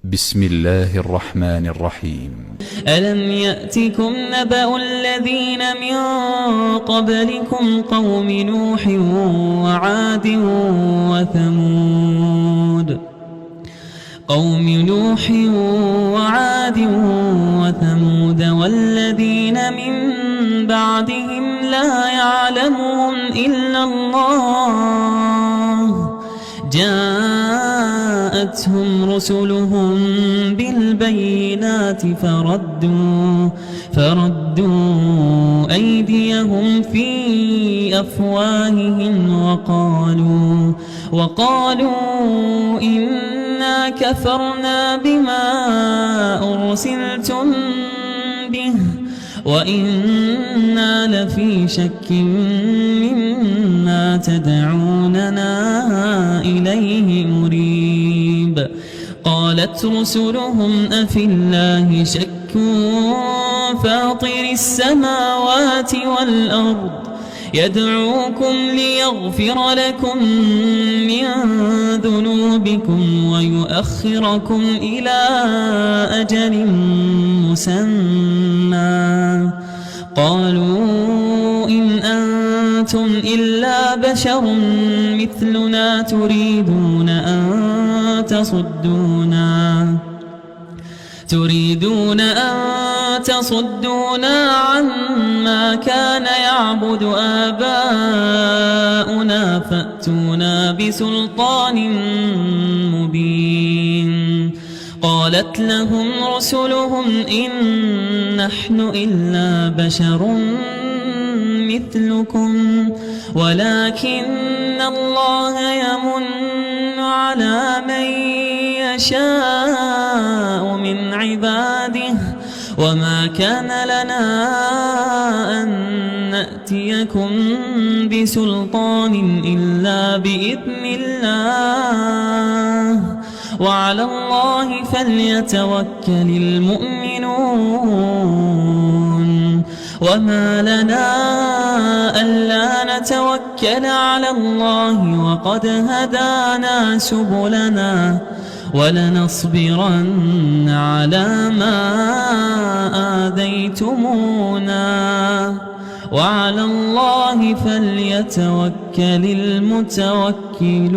بسم الله الرحمن الرحيم. ألم يأتكم نبأ الذين من قبلكم قوم نوح وعاد وثمود والذين من بعدهم لا يعلمهم إلا الله جاءتهم رسلهم بالبينات فردوا أيديهم في أفواههم وقالوا إنا كفرنا بما أرسلتم به وإنا لفي شك مما تدعوننا إليه مريب. قالت رسلهم أفي الله شك فاطر السماوات والأرض يدعوكم ليغفر لكم من ذنوبكم ويؤخركم إلى أجل مسمى قالوا إن أنتم إلا بشر مثلنا تريدون أن تصدونا عما كان يعبد آباؤنا فأتونا بسلطان مبين. قالت لهم رسلهم إن نحن إلا بشر مثلكم ولكن الله يمن على من يشاء من عباده وما كان لنا أن نأتيكم بسلطان إلا بإذن الله وعلى الله فليتوكل المؤمنون. وما لنا ألا نتوكل على الله وقد هدانا سبلنا ولنصبرن على ما آذيتمونا وعلى الله فليتوكل المتوكلون.